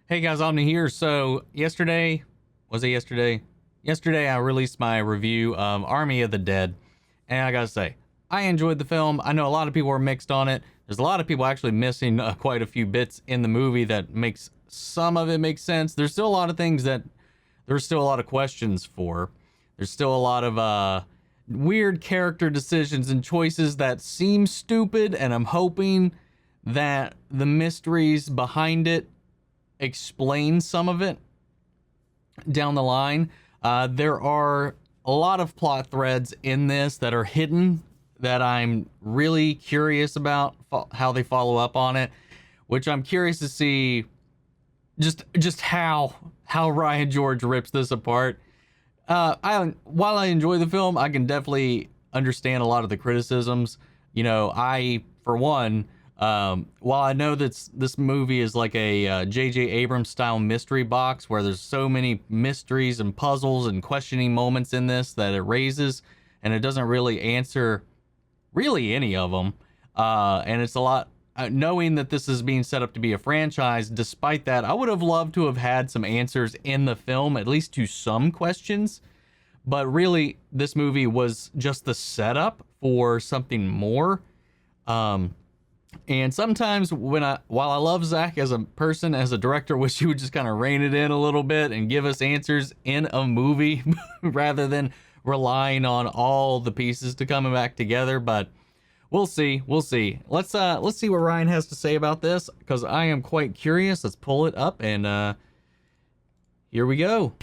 Hey guys, Omni here. So yesterday, was it yesterday? Yesterday I released my review of Army of the Dead, and I gotta say, I enjoyed the film. I know a lot of people are mixed on it. There's a lot of people actually missing quite a few bits in the movie that makes some of it make sense. There's still a lot of things that there's still a lot of questions for. There's still a lot of weird character decisions and choices that seem stupid, and I'm hoping that the mysteries behind it explain some of it down the line. There are a lot of plot threads in this that are hidden that I'm really curious about how they follow up on it, which I'm curious to see just how Ryan George rips this apart. While I enjoy the film, I can definitely understand a lot of the criticisms. You know, for one, while I know that this movie is like a J.J. Abrams style mystery box where there's so many mysteries and puzzles and questioning moments in this that it raises, and it doesn't really answer really any of them. And it's a lot, knowing that this is being set up to be a franchise. Despite that, I would have loved to have had some answers in the film, at least to some questions. But really, this movie was just the setup for something more. And sometimes while I love Zack as a person, as a director, wish he would just kind of rein it in a little bit and give us answers in a movie rather than relying on all the pieces to come back together. But we'll see. Let's see what Ryan has to say about this, because I am quite curious. Let's pull it up and here we go.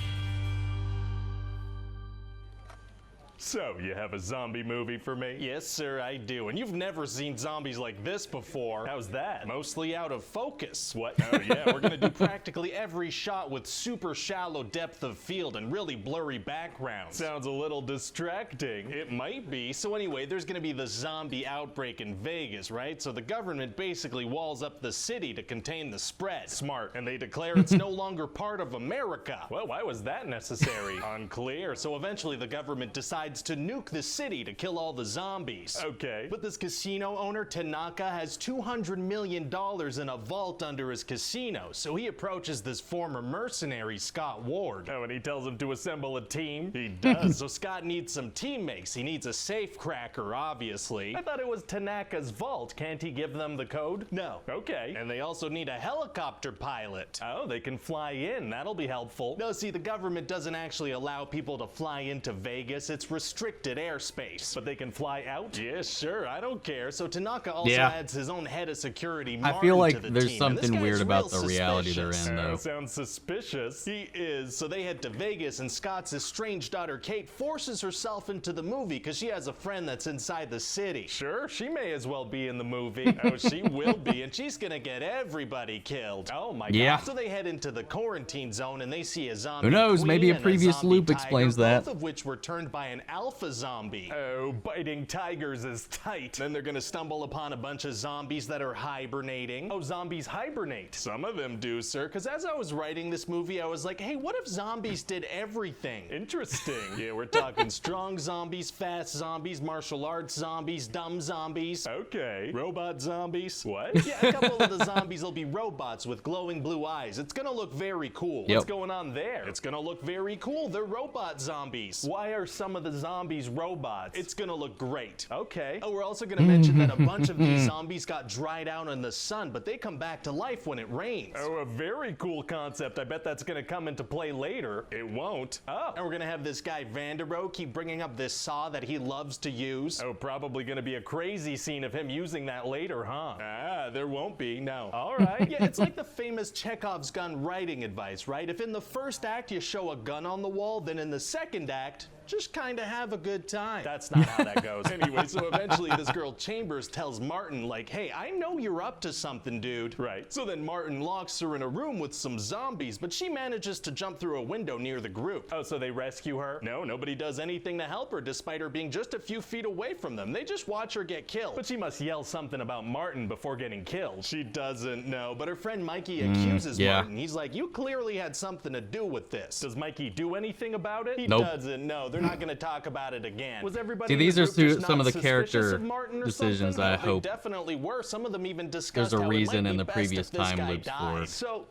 So, you have a zombie movie for me? Yes, sir, I do. And you've never seen zombies like this before. How's that? Mostly out of focus. What? Oh, yeah, we're gonna do practically every shot with super shallow depth of field and really blurry backgrounds. Sounds a little distracting. It might be. So anyway, there's gonna be the zombie outbreak in Vegas, right? So the government basically walls up the city to contain the spread. Smart. And they declare it's no longer part of America. Well, why was that necessary? Unclear. So eventually the government decides to nuke the city to kill all the zombies. Okay. But this casino owner, Tanaka, has $200 million in a vault under his casino, so he approaches this former mercenary, Scott Ward. Oh, and he tells him to assemble a team? He does. So Scott needs some teammates. He needs a safe cracker, obviously. I thought it was Tanaka's vault. Can't he give them the code? No. Okay. And they also need a helicopter pilot. Oh, they can fly in. That'll be helpful. No, see, the government doesn't actually allow people to fly into Vegas. It's restricted airspace. But they can fly out? Yeah, sure, I don't care. So Tanaka also Yeah. adds his own head of security, I Martin, feel like to the there's team. And this something guy's weird about real the reality they're suspicious. in, though. Sounds suspicious. He is. So they head to Vegas, and Scott's estranged daughter Kate forces herself into the movie because she has a friend that's inside the city. Sure, she may as well be in the movie. Oh, she will be, and she's gonna get everybody killed. Oh my Yeah. god. So they head into the quarantine zone, and they see a zombie Who knows? queen Maybe a and previous zombie loop tiger, explains that. both of which were turned by an alpha zombie. Oh, biting tigers is tight. Then they're gonna stumble upon a bunch of zombies that are hibernating. Oh, zombies hibernate. Some of them do, sir, because as I was writing this movie, I was like, hey, what if zombies did everything? Interesting. Yeah, we're talking strong zombies, fast zombies, martial arts zombies, dumb zombies. Okay. Robot zombies. What? Yeah, a couple of the zombies will be robots with glowing blue eyes. It's gonna look very cool. Yep. What's going on there? It's gonna look very cool. They're robot zombies. Why are some of the zombies robots? It's gonna look great. okay. Oh, we're also gonna mention that a bunch of these zombies got dried out in the sun, but they come back to life when it rains. Oh, a very cool concept. I bet that's gonna come into play later. It won't. Oh. And we're gonna have this guy Vandero keep bringing up this saw that he loves to use. Oh, probably gonna be a crazy scene of him using that later, huh? Ah, there won't be, no. All right. Yeah, it's like the famous Chekhov's gun writing advice, right? If in the first act you show a gun on the wall, then in the second act, just kind of have a good time. That's not how that goes. Anyway, so eventually this girl Chambers tells Martin, like, hey, I know you're up to something, dude. Right. So then Martin locks her in a room with some zombies, but she manages to jump through a window near the group. Oh, so they rescue her? No, nobody does anything to help her, despite her being just a few feet away from them. They just watch her get killed. But she must yell something about Martin before getting killed. She doesn't know, but her friend Mikey accuses yeah. Martin. He's like, you clearly had something to do with this. Does Mikey do anything about it? He Nope. doesn't know. They're not going to talk about it again. Was everybody See, in the these are group just some not of the suspicious character of Martin or decisions something? I They hope definitely were. Some of them even discussed there's a how reason it might in be the best previous if this time guy loops for died. it. So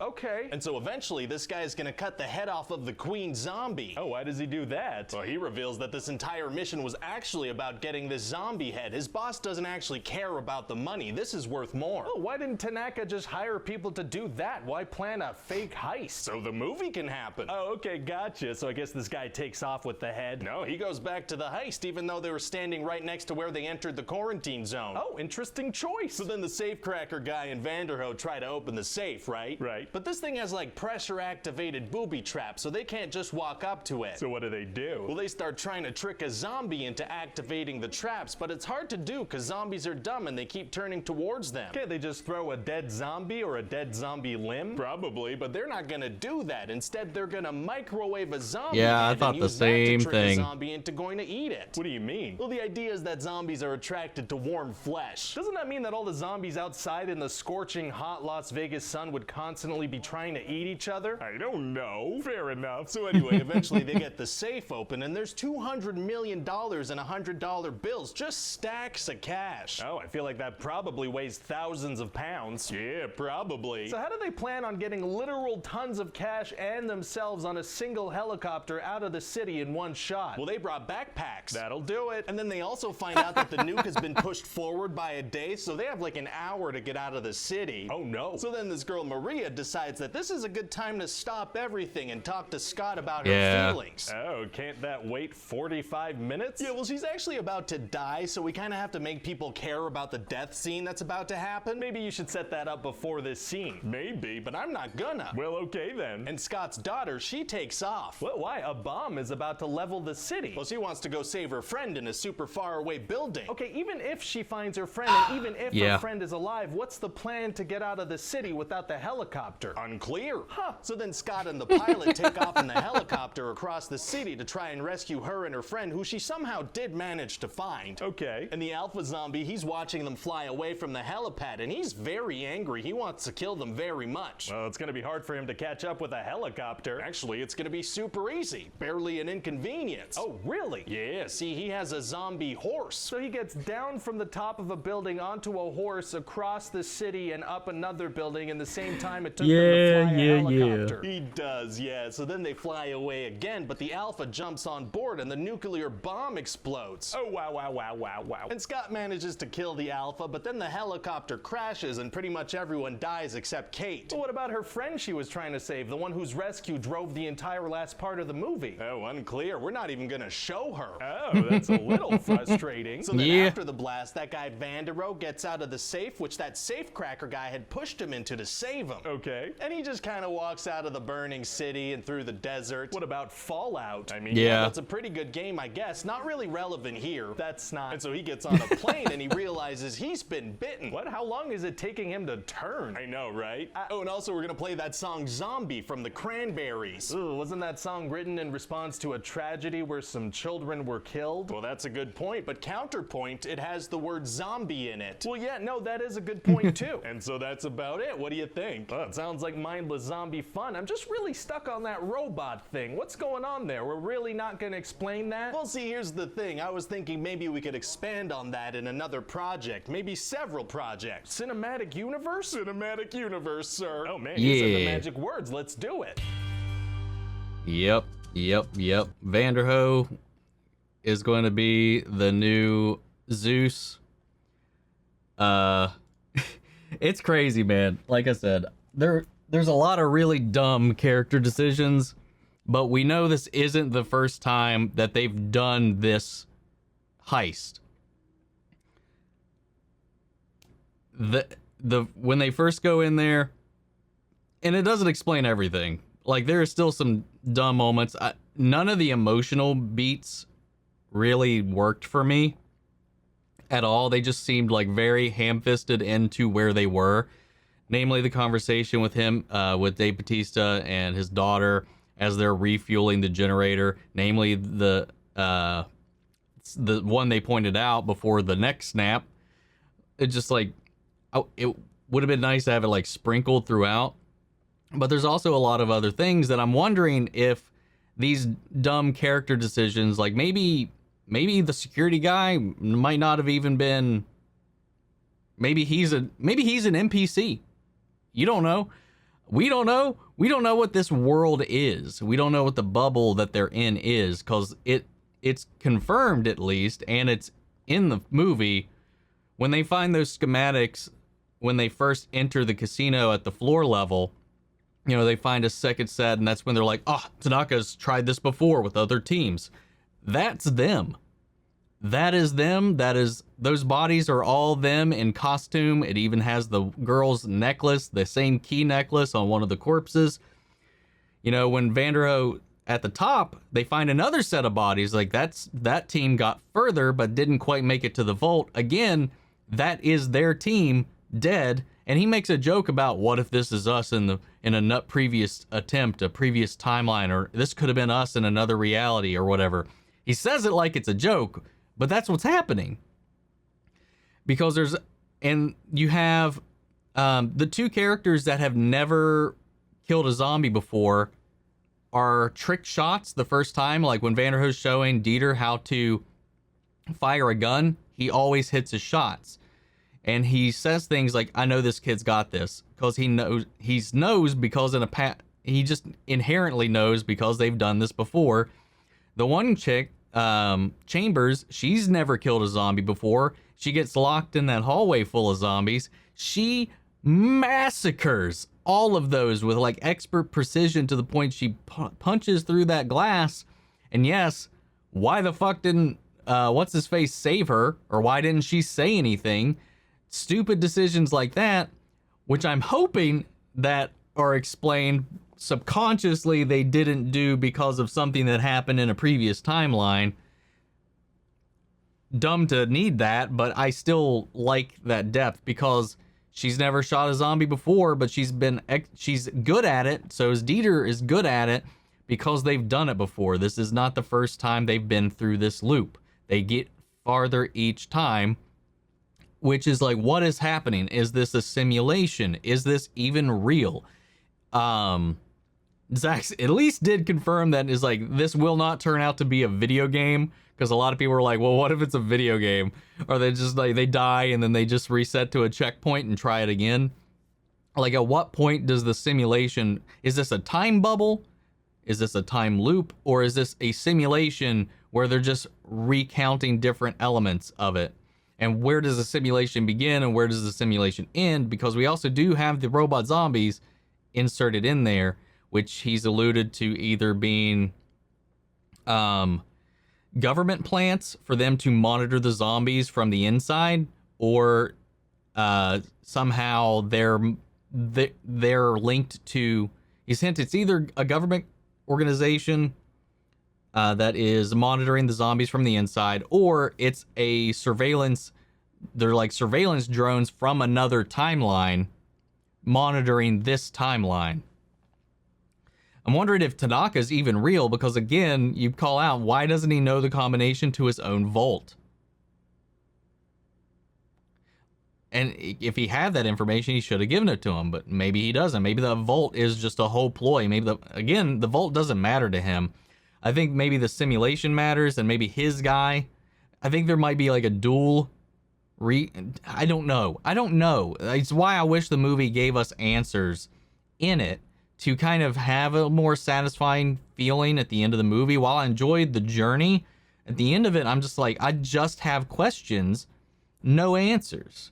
Okay. And so eventually this guy is gonna cut the head off of the queen zombie. Oh, why does he do that? Well, he reveals that this entire mission was actually about getting this zombie head. His boss doesn't actually care about the money. This is worth more. Oh, why didn't Tanaka just hire people to do that? Why plan a fake heist? So the movie can happen. Oh, okay, gotcha. So I guess this guy takes off with the head. No, he goes back to the heist even though they were standing right next to where they entered the quarantine zone. Oh, interesting choice. So then the safecracker guy and Vanderho try to open the safe, right? Right. But this thing has like pressure activated booby traps, so they can't just walk up to it. So what do? Well, they start trying to trick a zombie into activating the traps, but it's hard to do because zombies are dumb and they keep turning towards them. Okay, they just throw a dead zombie or a dead zombie limb? Probably, but they're not gonna do that. Instead, they're gonna microwave a zombie Yeah, I head thought and the use that to same trick thing. a zombie into going to eat it. What do you mean? Well, the idea is that zombies are attracted to warm flesh. Doesn't that mean that all the zombies outside in the scorching hot Las Vegas sun would constantly be trying to eat each other? I don't know. Fair enough. So anyway, eventually they get the safe open and there's $200 million in $100 bills, just stacks of cash. Oh, I feel like that probably weighs thousands of pounds. Yeah, probably. So how do they plan on getting literal tons of cash and themselves on a single helicopter out of the city in one shot? Well, they brought backpacks. That'll do it. And then they also find out that the nuke has been pushed forward by a day, so they have like an hour to get out of the city. Oh no. So then this girl Maria decides that this is a good time to stop everything and talk to Scott about Yeah. her feelings. Oh, can't that wait 45 minutes? Yeah, well, she's actually about to die, so we kind of have to make people care about the death scene that's about to happen. Maybe you should set that up before this scene. Maybe, but I'm not gonna. Well, okay then. And Scott's daughter, she takes off. Well, why? A bomb is about to level the city. Well, she wants to go save her friend in a super far away building. Okay, even if she finds her friend, and even if Yeah. her friend is alive, what's the plan to get out of the city without the helicopter? Unclear. Huh. So then Scott and the pilot take off in the helicopter across the city to try and rescue her and her friend, who she somehow did manage to find. Okay. And the alpha zombie, he's watching them fly away from the helipad, and he's very angry. He wants to kill them very much. Well, it's gonna be hard for him to catch up with a helicopter. Actually, it's gonna be super easy. Barely an inconvenience. Oh, really? Yeah, see, he has a zombie horse. So he gets down from the top of a building onto a horse across the city and up another building in the same time it took them to fly a helicopter. He does, yeah. So then they fly away again, but the Alpha jumps on board and the nuclear bomb explodes. Oh, wow. And Scott manages to kill the Alpha, but then the helicopter crashes and pretty much everyone dies except Kate. But what about her friend she was trying to save, the one whose rescue drove the entire last part of the movie? Oh, unclear. We're not even gonna show her. Oh, that's a little frustrating. So then Yeah. after the blast, that guy Vanderho gets out of the safe, which that safecracker guy had pushed him into to save him. Okay. And he just kind of walks out of the burning city and through the desert. What about Fallout? I mean, Yeah. that's a pretty good game, I guess. Not really relevant here. That's not. And so he gets on a plane and he realizes he's been bitten. What? How long is it taking him to turn? I know, right? Oh, and also we're gonna play that song Zombie from the Cranberries. Ugh, wasn't that song written in response to a tragedy where some children were killed? Well, that's a good point, but counterpoint, it has the word zombie in it. Well, yeah, no, that is a good point too. And so that's about it. What do you think? Well, it sounds like mindless zombie fun. I'm just really stuck on that robot thing. What's going on there? We're really not going to explain that? Well, see, here's the thing. I was thinking maybe we could expand on that in another project, maybe several projects. Cinematic universe? Cinematic universe, sir. Oh man, you said the Yeah. magic words. Let's do it. Yep. Vanderho is going to be the new Zeus. It's crazy, man. Like I said, there's a lot of really dumb character decisions, but we know this isn't the first time that they've done this heist. The when they first go in there, and it doesn't explain everything. Like, there are still some dumb moments. None of the emotional beats really worked for me at all. They just seemed like very ham-fisted into where they were. Namely, the conversation with him, with Dave Bautista and his daughter as they're refueling the generator. Namely, the one they pointed out before the neck snap. It just like, it would have been nice to have it like sprinkled throughout. But there's also a lot of other things that I'm wondering if these dumb character decisions, like maybe the security guy might not have even been, maybe he's an NPC. You don't know. We don't know. We don't know what this world is. We don't know what the bubble that they're in is, because it's confirmed at least, and it's in the movie when they find those schematics when they first enter the casino at the floor level. You know, they find a second set, and that's when they're like, oh, Tanaka's tried this before with other teams. That's them. That is them. Those bodies are all them in costume. It even has the girl's necklace, the same key necklace on one of the corpses. You know, when Vanderho at the top, they find another set of bodies. Like, that team got further, but didn't quite make it to the vault. Again, that is their team dead. And he makes a joke about, what if this is us in a previous attempt, a previous timeline, or this could have been us in another reality or whatever. He says it like it's a joke, but that's what's happening. Because you have the two characters that have never killed a zombie before are trick shots the first time. Like when Vanderhoof's showing Dieter how to fire a gun, he always hits his shots. And he says things like, I know this kid's got this, because he knows because he just inherently knows because they've done this before. The one chick, Chambers, she's never killed a zombie before. She gets locked in that hallway full of zombies. She massacres all of those with like expert precision to the point she punches through that glass. And yes, why the fuck didn't what's his face save her, or why didn't she say anything? Stupid decisions like that, which I'm hoping that are explained subconsciously they didn't do because of something that happened in a previous timeline. Dumb to need that, but I still like that depth because she's never shot a zombie before, but she's good at it. So Dieter is good at it because they've done it before. This is not the first time they've been through this loop. They get farther each time, which is like, what is happening? Is this a simulation? Is this even real? Zack at least did confirm that is like, this will not turn out to be a video game, because a lot of people were like, well, what if it's a video game? Or they just like, they die and then they just reset to a checkpoint and try it again. Like, at what point does the simulation, is this a time bubble? Is this a time loop? Or is this a simulation where they're just recounting different elements of it? And where does the simulation begin and where does the simulation end? Because we also do have the robot zombies inserted in there, which he's alluded to either being government plants for them to monitor the zombies from the inside, or somehow they're linked to, he's hinted it's either a government organization that is monitoring the zombies from the inside, or it's a surveillance, they're like surveillance drones from another timeline monitoring this timeline. I'm wondering if Tanaka's even real, because again, you call out, why doesn't he know the combination to his own vault? And if he had that information, he should have given it to him, but maybe he doesn't. Maybe the vault is just a whole ploy. Maybe the vault doesn't matter to him. I think maybe the simulation matters, and maybe his guy. I think there might be like a dual I don't know. It's why I wish the movie gave us answers in it to kind of have a more satisfying feeling at the end of the movie. While I enjoyed the journey, at the end of it, I'm just like, I just have questions, no answers.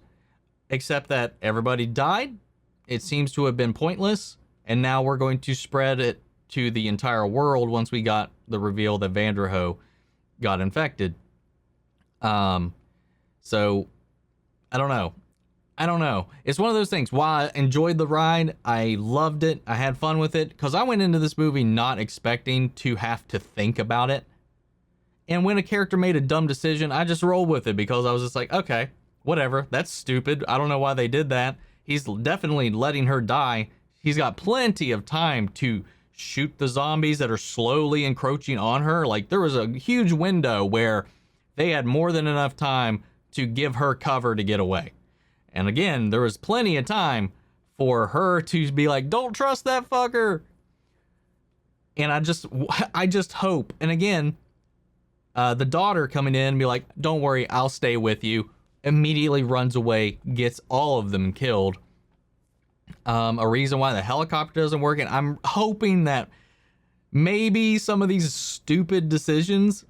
Except that everybody died. It seems to have been pointless. And now we're going to spread it to the entire world once we got the reveal that Vanderho got infected. So I don't know. It's one of those things. While I enjoyed the ride, I loved it, I had fun with it, because I went into this movie not expecting to have to think about it. And when a character made a dumb decision, I just rolled with it, because I was just like, okay, whatever, that's stupid. I don't know why they did that. He's definitely letting her die. He's got plenty of time to shoot the zombies that are slowly encroaching on her. Like, there was a huge window where they had more than enough time to give her cover to get away. And again, there was plenty of time for her to be like, don't trust that fucker. And I just hope. And again, the daughter coming in and be like, don't worry, I'll stay with you. Immediately runs away, gets all of them killed. A reason why the helicopter doesn't work. And I'm hoping that maybe some of these stupid decisions,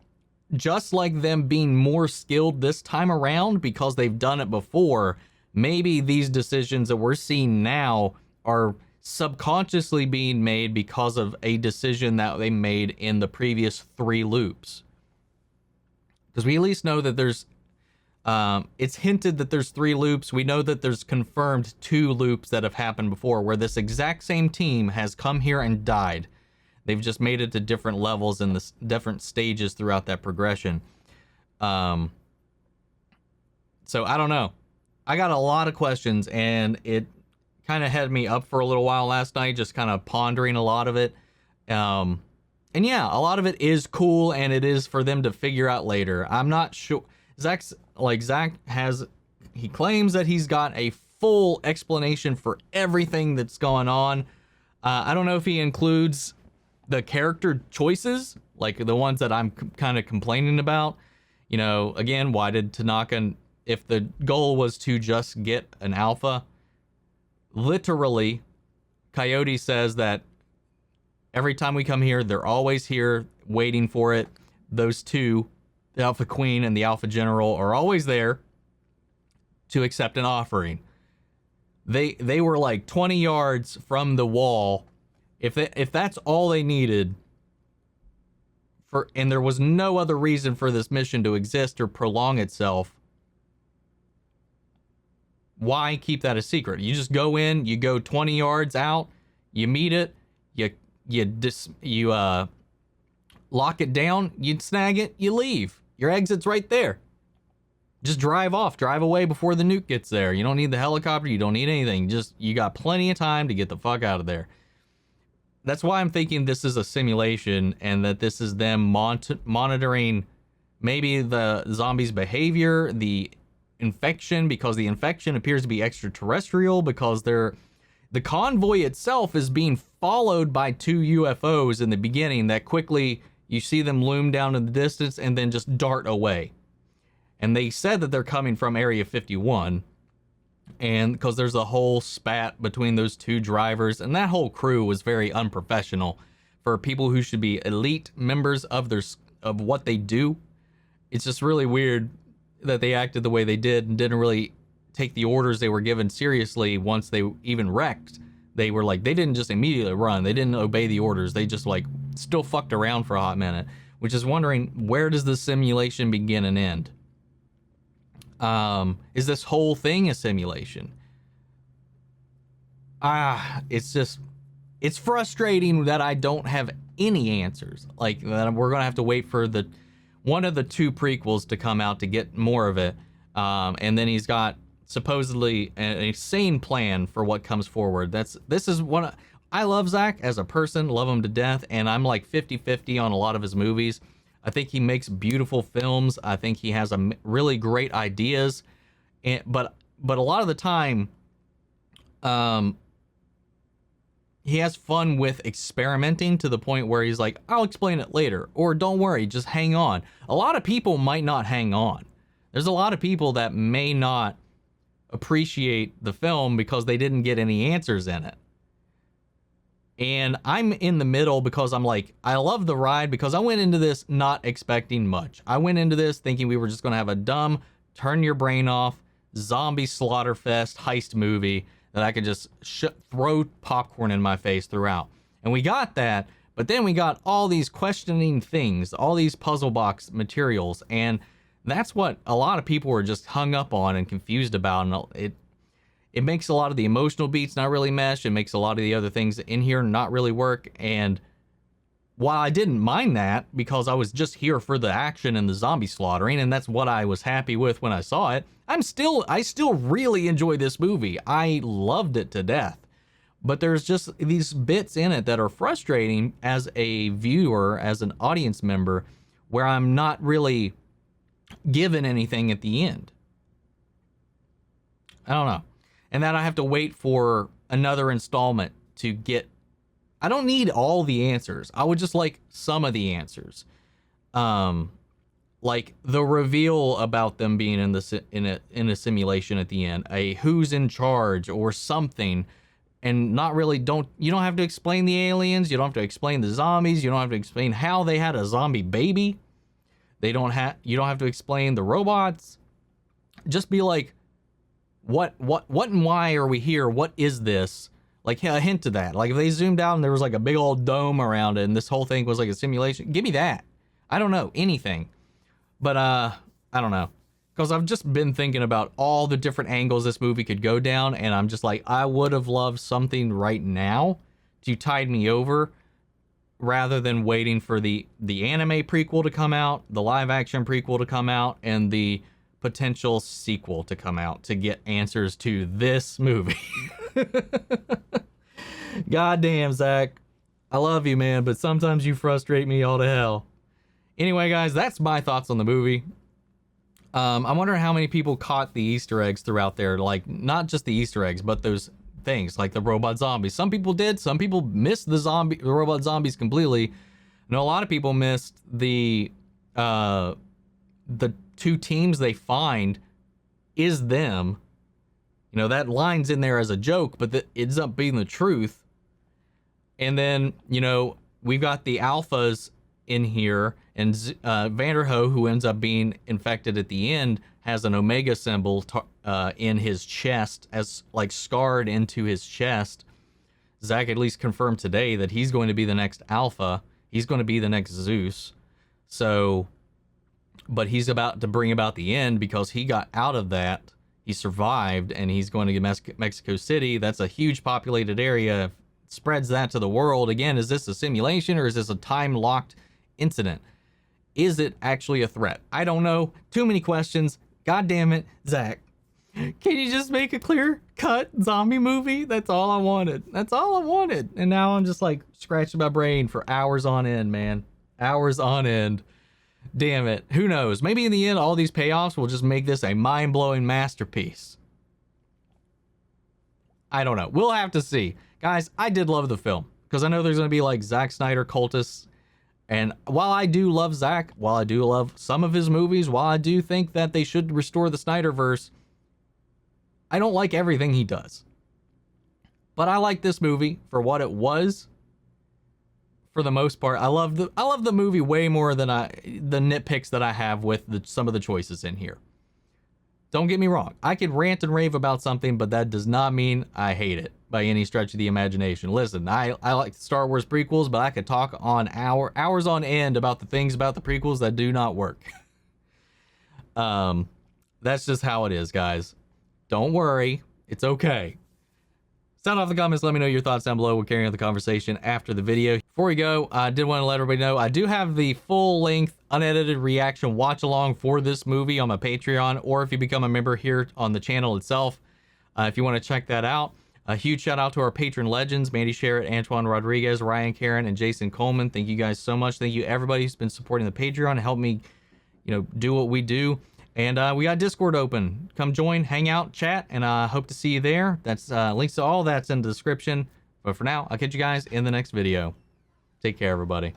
just like them being more skilled this time around because they've done it before, maybe these decisions that we're seeing now are subconsciously being made because of a decision that they made in the previous 3 loops. Because we at least know that there's it's hinted that there's 3 loops. We know that there's confirmed 2 loops that have happened before where this exact same team has come here and died. They've just made it to different levels in the different stages throughout that progression. So I don't know. I got a lot of questions, and it kind of had me up for a little while last night, just kind of pondering a lot of it. And yeah, a lot of it is cool, and it is for them to figure out later. I'm not sure. Zack he claims that he's got a full explanation for everything that's going on. I don't know if he includes the character choices, like the ones that I'm kind of complaining about. You know, again, why did Tanaka, if the goal was to just get an alpha, literally, Coyote says that every time we come here, they're always here waiting for it. Those 2, the Alpha Queen and the Alpha General, are always there to accept an offering. They were like 20 yards from the wall. If that's all they needed for, and there was no other reason for this mission to exist or prolong itself, why keep that a secret? You just go in, you go 20 yards out, you meet it, you lock it down, you snag it, you leave. Your exit's right there. Just drive off, drive away before the nuke gets there. You don't need the helicopter, you don't need anything. Just, you got plenty of time to get the fuck out of there. That's why I'm thinking this is a simulation, and that this is them monitoring maybe the zombies' behavior, the infection, because the infection appears to be extraterrestrial, because the convoy itself is being followed by 2 UFOs in the beginning that quickly you see them loom down in the distance and then just dart away. And they said that they're coming from Area 51, and because there's a whole spat between those 2 drivers, and that whole crew was very unprofessional for people who should be elite members of what they do. It's just really weird that they acted the way they did and didn't really take the orders they were given seriously. Once they even wrecked, they were like, they didn't just immediately run, they didn't obey the orders, they just like still fucked around for a hot minute, which is wondering, where does the simulation begin and end? Is this whole thing a simulation? It's frustrating that I don't have any answers. Like, that we're gonna have to wait for one of the 2 prequels to come out to get more of it. And then he's got supposedly an insane plan for what comes forward. This is one. I love Zack as a person, love him to death, and I'm like 50-50 on a lot of his movies. I think he makes beautiful films. I think he has really great ideas, but a lot of the time, he has fun with experimenting to the point where he's like, I'll explain it later, or don't worry, just hang on. A lot of people might not hang on. There's a lot of people that may not appreciate the film because they didn't get any answers in it. And I'm in the middle because I'm like, I love the ride because I went into this not expecting much. I went into this thinking we were just going to have a dumb, turn your brain off, zombie slaughterfest heist movie that I could just throw popcorn in my face throughout. And we got that, but then we got all these questioning things, all these puzzle box materials, and that's what a lot of people were just hung up on and confused about, and it makes a lot of the emotional beats not really mesh. It makes a lot of the other things in here not really work. And while I didn't mind that because I was just here for the action and the zombie slaughtering, and that's what I was happy with when I saw it, I still really enjoy this movie. I loved it to death. But there's just these bits in it that are frustrating as a viewer, as an audience member, where I'm not really given anything at the end. I don't know. And then I have to wait for another installment to get. I don't need all the answers. I would just like some of the answers. Like the reveal about them being in a simulation at the end, a who's in charge or something. and not really you don't have to explain the aliens, you don't have to explain the zombies, you don't have to explain how they had a zombie baby. You don't have to explain the robots. Just be like, what and why are we here? What is this? Like a hint to that. Like if they zoomed out and there was like a big old dome around it and this whole thing was like a simulation, give me that. I don't know, anything. But I don't know. Because I've just been thinking about all the different angles this movie could go down, and I'm just like, I would have loved something right now to tide me over rather than waiting for the anime prequel to come out, the live action prequel to come out, and the potential sequel to come out to get answers to this movie. Goddamn, Zack. I love you, man, but sometimes you frustrate me all to hell. Anyway, guys, that's my thoughts on the movie. I'm wondering how many people caught the Easter eggs throughout there. Like, not just the Easter eggs, but those things like the robot zombies. Some people did. Some people missed the robot zombies completely. I know a lot of people missed the two teams they find is them. You know, that line's in there as a joke, but it ends up being the truth. And then, you know, we've got the alphas in here, and Vanderho, who ends up being infected at the end, has an Omega symbol in his chest, as like scarred into his chest. Zack at least confirmed today that he's going to be the next Alpha. He's going to be the next Zeus. So, but he's about to bring about the end because he got out of that. He survived, and he's going to Mexico City. That's a huge populated area. Spreads that to the world. Again, is this a simulation or is this a time-locked incident? Is it actually a threat? I don't know. Too many questions. God damn it, Zack. Can you just make a clear-cut zombie movie? That's all I wanted. That's all I wanted. And now I'm just like scratching my brain for hours on end, man. Hours on end. Damn it. Who knows? Maybe in the end, all these payoffs will just make this a mind-blowing masterpiece. I don't know. We'll have to see. Guys, I did love the film because I know there's going to be like Zack Snyder cultists. And while I do love Zack, while I do love some of his movies, while I do think that they should restore the Snyderverse, I don't like everything he does. But I like this movie for what it was. For the most part, I love the movie way more than the nitpicks that I have with some of the choices in here. Don't get me wrong. I could rant and rave about something, but that does not mean I hate it by any stretch of the imagination. Listen, I like Star Wars prequels, but I could talk on hours on end about the things about the prequels that do not work. That's just how it is, guys. Don't worry. It's okay. Sound off in the comments. Let me know your thoughts down below. We'll carry on the conversation after the video. Before we go, I did want to let everybody know I do have the full-length, unedited reaction watch-along for this movie on my Patreon, or if you become a member here on the channel itself, if you want to check that out. A huge shout-out to our patron legends, Mandy Sherritt, Antoine Rodriguez, Ryan Karen, and Jason Coleman. Thank you guys so much. Thank you everybody who's been supporting the Patreon and help me, do what we do. And we got Discord open. Come join, hang out, chat, and I hope to see you there. That's links to all that's in the description. But for now, I'll catch you guys in the next video. Take care, everybody.